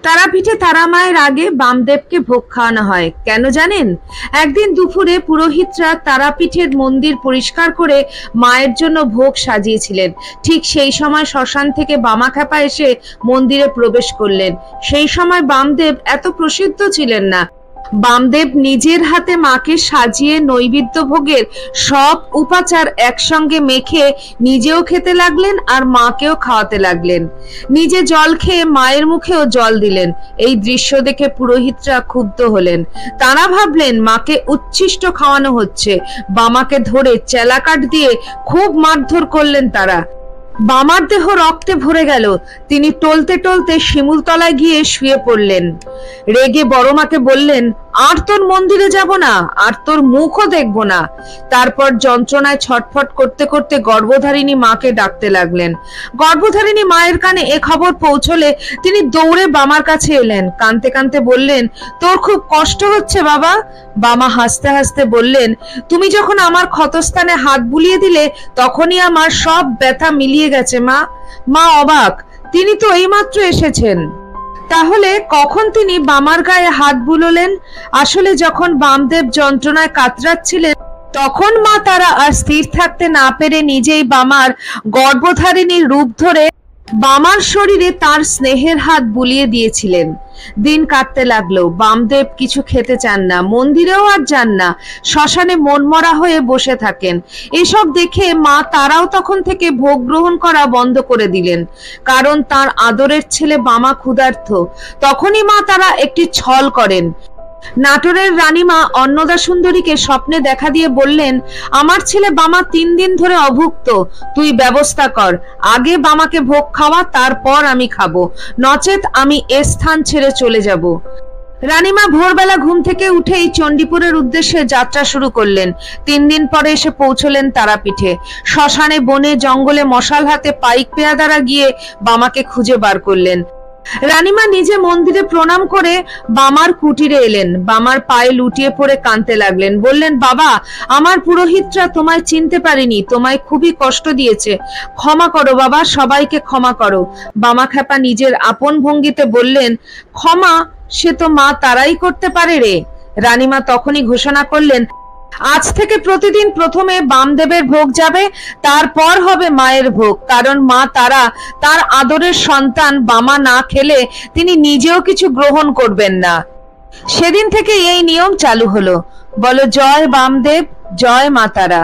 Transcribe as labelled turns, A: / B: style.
A: তারাপীঠে তারা মায়ের আগে বামদেবকে ভোগ খাওয়ানো হয় কেন জানেন? একদিন দুপুরে পুরোহিতরা তারাপীঠের মন্দির পরিষ্কার করে মায়ের জন্য ভোগ সাজিয়েছিলেন। ঠিক সেই সময় শ্মশান থেকে বামাখ্যাপা এসে মন্দিরে প্রবেশ করলেন। সেই সময় বামদেব এত প্রসিদ্ধ ছিলেন না। বামদেব নিজের হাতে মাকে সাজিয়ে নৈবেদ্য ভোগের সব উপাচার একসঙ্গে মেখে নিজেও খেতে লাগলেন আর মাকেও খাওয়াতে লাগলেন। নিজে জল খেয়ে মায়ের মুখেও জল দিলেন। এই দৃশ্য দেখে পুরোহিতরা ক্ষুব্ধ হলেন। তারা ভাবলেন মাকে উচ্ছিষ্ট খাওয়ানো হচ্ছে। বামাকে ধরে চেলাকাঠ দিয়ে খুব মারধর করলেন তারা। বামার দেহ রক্তে ভরে গেল। তিনি টলতে টলতে শিমুলতলায় গিয়ে শুয়ে পড়লেন। রেগে বড় মাকে বললেন, আর তোর মন্দিরে যাব না, আর তোর মুখও দেখব না। তারপর যন্ত্রণায় ছটফট করতে করতে গর্ভধারিণী মাকে ডাকতে লাগলেন। গর্ভধারিণী মায়ের কানে এ খবর পৌঁছলে তিনি দৌড়ে বামার কাছে এলেন। কাঁদতে কাঁদতে বললেন, তোর খুব কষ্ট হচ্ছে বাবা? বামা হাসতে হাসতে বললেন, তুমি যখন আমার ক্ষতস্থানে হাত বুলিয়ে দিলে তখনই আমার সব ব্যথা মিলিয়ে গেছে মা। মা অবাক, তিনি তো এইমাত্র এসেছেন। তাহলে কখন তিনি বামার গায়ে হাত বুলোলেন? আসলে যখন বামদেব যন্ত্রণায় কাতরাচ্ছিলেন তখন মা তারা আর স্থির থাকতে না পেরে নিজেই বামার গর্ভধারিণীর রূপ ধরে বামার শরীরে তার স্নেহের হাত বুলিয়ে দিয়েছিলেন। দিন কাটতে লাগলো। বামদেব কিছু খেতে চান না, মন্দিরেও আর যান না, শ্মশানে মনমরা হয়ে বসে থাকেন। এসব দেখে মা তারাও তখন থেকে ভোগ গ্রহণ করা বন্ধ করে দিলেন, কারণ তার আদরের ছেলে বামা ক্ষুধার্ত। তখনই মা তারা একটি ছল করেন। নাটোরের রানীমা অন্নদা সুন্দরীকে স্বপ্নে দেখা দিয়ে বললেন, আমার ছেলে বামা 3 দিন ধরে অভুক্ত, তুই ব্যবস্থা কর। আগে বামাকে ভোগ খাওয়া, তারপর আমি খাবো, নচেত আমি এ স্থান ছেড়ে চলে যাব। রানীমা ভোরবেলা ঘুম থেকে উঠেই চণ্ডীপুরের উদ্দেশ্যে যাত্রা শুরু করলেন। 3 দিন পরে এসে পৌঁছলেন তারাপীঠে। শ্মশানে বনে জঙ্গলে মশাল হাতে পাইক পেয়াদারা গিয়ে বামাকে খুঁজে বার করলেন। রানীমা নিজে মন্দিরে প্রণাম করে বামার কুটিরে এলেন। বামার পায়ে লুটিয়ে পড়ে কাঁদতে লাগলেন। বললেন, বাবা, আমার পুরোহিতরা তোমায় চিনতে পারেনি, তোমায় খুবই কষ্ট দিয়েছে, ক্ষমা করো বাবা, সবাইকে ক্ষমা করো। বামাখ্যাপা নিজের আপন ভঙ্গিতে বললেন, ক্ষমা সে তো মা তারাই করতে পারে রে। রানীমা তখনই ঘোষণা করলেন, আজ থেকে প্রতিদিন প্রথমে বামদেবের ভোগ যাবে, তারপর হবে মায়ের ভোগ, কারণ মা তারা তার আদরের সন্তান বামা না খেলে তিনি নিজেও কিছু গ্রহণ করবেন না। সেদিন থেকে এই নিয়ম চালু হলো। বলো জয় বামদেব, জয় মা তারা।